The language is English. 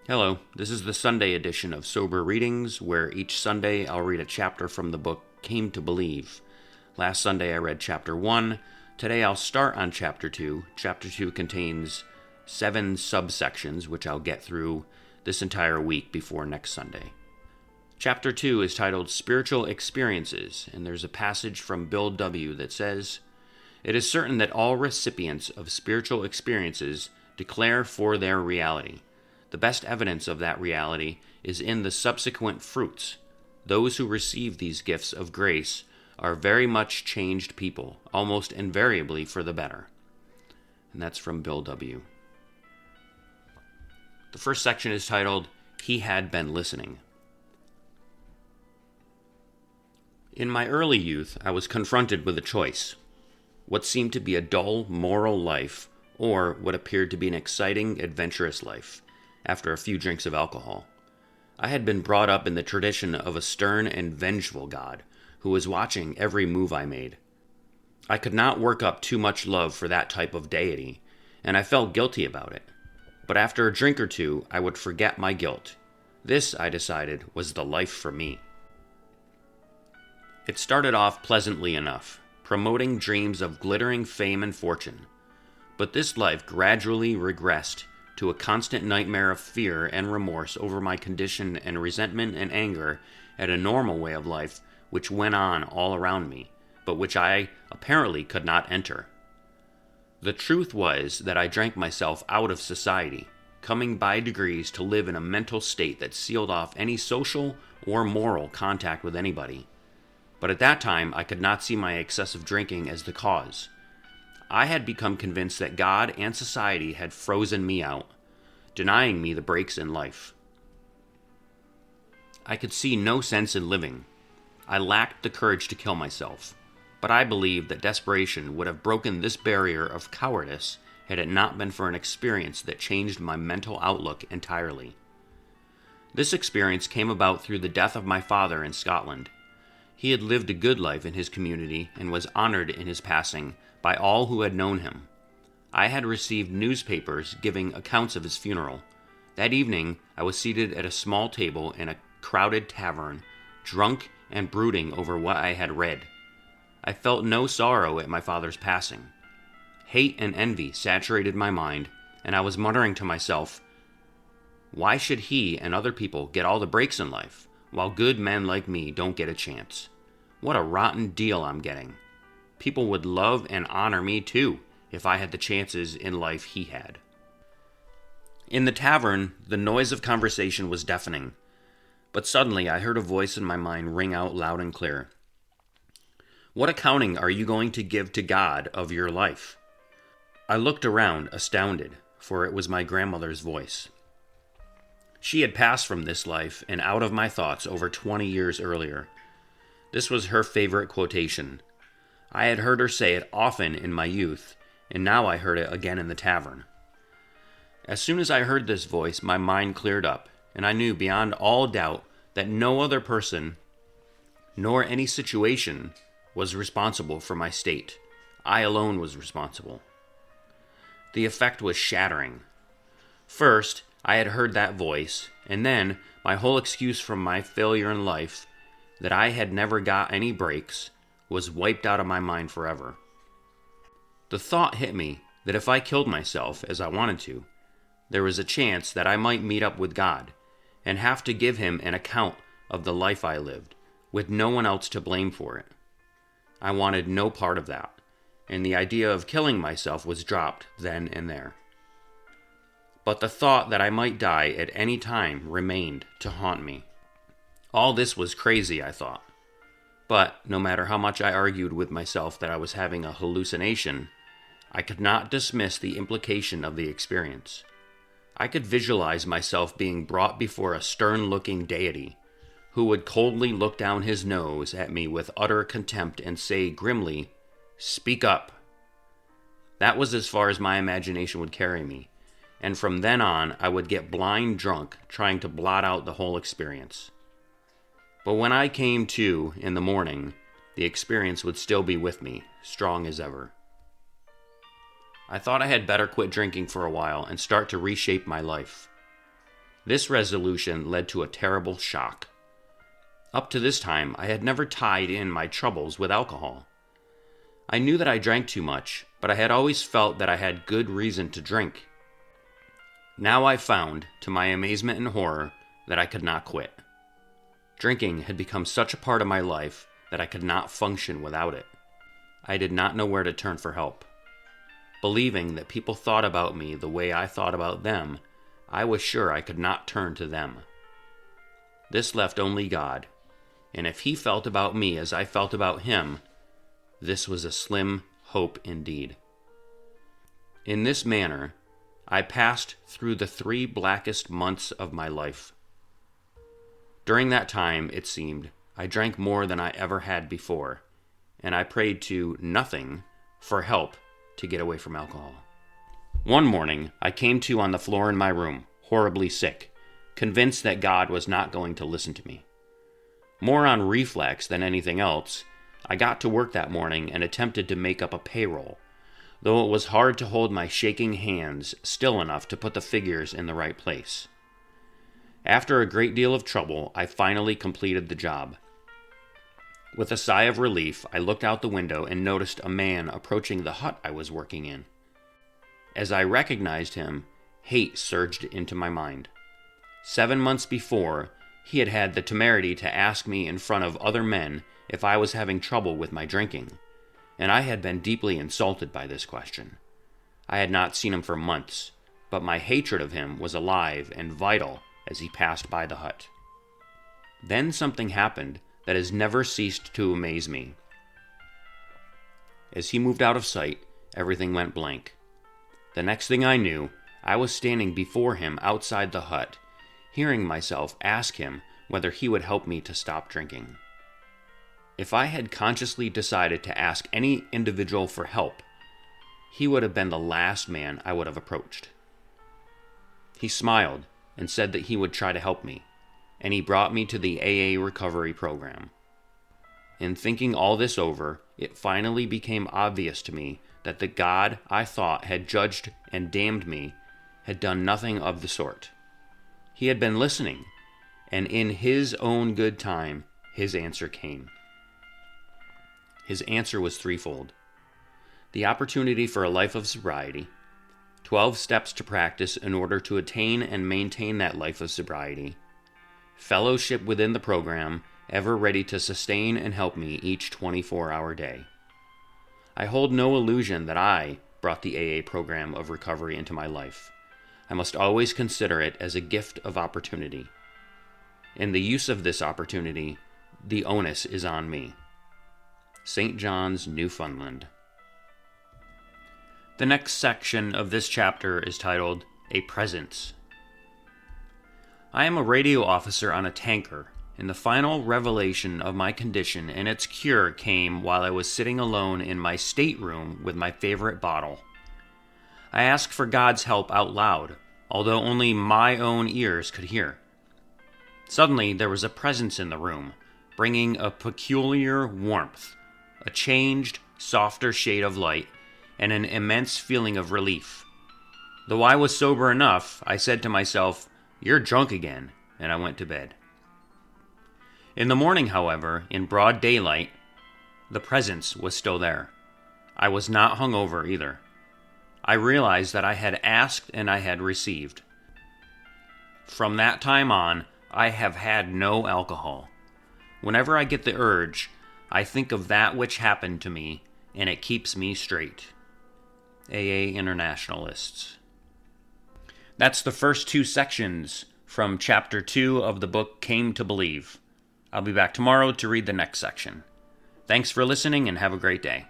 Hello, this is the Sunday edition of Sober Readings, where each Sunday I'll read a chapter from the book Came to Believe. Last Sunday I read Chapter 1. Today I'll start on Chapter 2. Chapter 2 contains 7 subsections, which I'll get through this entire week before next Sunday. Chapter 2 is titled Spiritual Experiences, and there's a passage from Bill W. that says, "It is certain that all recipients of spiritual experiences declare for their reality. The best evidence of that reality is in the subsequent fruits. Those who receive these gifts of grace are very much changed people, almost invariably for the better." And that's from Bill W. The first section is titled, He Had Been Listening. In my early youth, I was confronted with a choice: what seemed to be a dull, moral life, or what appeared to be an exciting, adventurous life, after a few drinks of alcohol. I had been brought up in the tradition of a stern and vengeful God who was watching every move I made. I could not work up too much love for that type of deity, and I felt guilty about it. But after a drink or two, I would forget my guilt. This, I decided, was the life for me. It started off pleasantly enough, promoting dreams of glittering fame and fortune. But this life gradually regressed to a constant nightmare of fear and remorse over my condition and resentment and anger at a normal way of life which went on all around me, but which I apparently could not enter. The truth was that I drank myself out of society, coming by degrees to live in a mental state that sealed off any social or moral contact with anybody. But at that time, I could not see my excessive drinking as the cause. I had become convinced that God and society had frozen me out, denying me the breaks in life. I could see no sense in living. I lacked the courage to kill myself, but I believed that desperation would have broken this barrier of cowardice had it not been for an experience that changed my mental outlook entirely. This experience came about through the death of my father in Scotland. He had lived a good life in his community and was honored in his passing by all who had known him. I had received newspapers giving accounts of his funeral. That evening, I was seated at a small table in a crowded tavern, drunk and brooding over what I had read. I felt no sorrow at my father's passing. Hate and envy saturated my mind, and I was muttering to myself, why should he and other people get all the breaks in life, while good men like me don't get a chance? What a rotten deal I'm getting. People would love and honor me too, if I had the chances in life he had. In the tavern, the noise of conversation was deafening, but suddenly I heard a voice in my mind ring out loud and clear. What accounting are you going to give to God of your life? I looked around, astounded, for it was my grandmother's voice. She had passed from this life and out of my thoughts over 20 years earlier. This was her favorite quotation. I had heard her say it often in my youth, and now I heard it again in the tavern. As soon as I heard this voice, my mind cleared up, and I knew beyond all doubt that no other person, nor any situation, was responsible for my state. I alone was responsible. The effect was shattering. First, I had heard that voice, and then my whole excuse from my failure in life, that I had never got any breaks, was wiped out of my mind forever. The thought hit me that if I killed myself, as I wanted to, there was a chance that I might meet up with God and have to give him an account of the life I lived, with no one else to blame for it. I wanted no part of that, and the idea of killing myself was dropped then and there. But the thought that I might die at any time remained to haunt me. All this was crazy, I thought. But no matter how much I argued with myself that I was having a hallucination, I could not dismiss the implication of the experience. I could visualize myself being brought before a stern-looking deity, who would coldly look down his nose at me with utter contempt and say grimly, "Speak up." That was as far as my imagination would carry me, and from then on I would get blind drunk trying to blot out the whole experience. But when I came to in the morning, the experience would still be with me, strong as ever. I thought I had better quit drinking for a while and start to reshape my life. This resolution led to a terrible shock. Up to this time, I had never tied in my troubles with alcohol. I knew that I drank too much, but I had always felt that I had good reason to drink. Now I found, to my amazement and horror, that I could not quit. Drinking had become such a part of my life that I could not function without it. I did not know where to turn for help. Believing that people thought about me the way I thought about them, I was sure I could not turn to them. This left only God, and if He felt about me as I felt about Him, this was a slim hope indeed. In this manner, I passed through the 3 blackest months of my life. During that time, it seemed, I drank more than I ever had before, and I prayed to nothing for help to get away from alcohol. One morning, I came to on the floor in my room, horribly sick, convinced that God was not going to listen to me. More on reflex than anything else, I got to work that morning and attempted to make up a payroll, though it was hard to hold my shaking hands still enough to put the figures in the right place. After a great deal of trouble, I finally completed the job. With a sigh of relief, I looked out the window and noticed a man approaching the hut I was working in. As I recognized him, hate surged into my mind. 7 months before, he had had the temerity to ask me in front of other men if I was having trouble with my drinking, and I had been deeply insulted by this question. I had not seen him for months, but my hatred of him was alive and vital as he passed by the hut. Then something happened that has never ceased to amaze me. As he moved out of sight, everything went blank. The next thing I knew, I was standing before him outside the hut, hearing myself ask him whether he would help me to stop drinking. If I had consciously decided to ask any individual for help, he would have been the last man I would have approached. He smiled and said that he would try to help me, and he brought me to the AA recovery program. In thinking all this over, it finally became obvious to me that the God I thought had judged and damned me had done nothing of the sort. He had been listening, and in His own good time, His answer came. His answer was threefold: the opportunity for a life of sobriety, 12 steps to practice in order to attain and maintain that life of sobriety, fellowship within the program, ever ready to sustain and help me each 24-hour day. I hold no illusion that I brought the AA program of recovery into my life. I must always consider it as a gift of opportunity. In the use of this opportunity, the onus is on me. St. John's, Newfoundland. The next section of this chapter is titled, A Presence. I am a radio officer on a tanker, and the final revelation of my condition and its cure came while I was sitting alone in my stateroom with my favorite bottle. I asked for God's help out loud, although only my own ears could hear. Suddenly, there was a presence in the room, bringing a peculiar warmth, a changed, softer shade of light, and an immense feeling of relief. Though I was sober enough, I said to myself, "You're drunk again," and I went to bed. In the morning, however, in broad daylight, the presence was still there. I was not hungover either. I realized that I had asked and I had received. From that time on, I have had no alcohol. Whenever I get the urge, I think of that which happened to me, and it keeps me straight. AA Internationalists. That's the first 2 sections from Chapter 2 of the book Came to Believe. I'll be back tomorrow to read the next section. Thanks for listening and have a great day.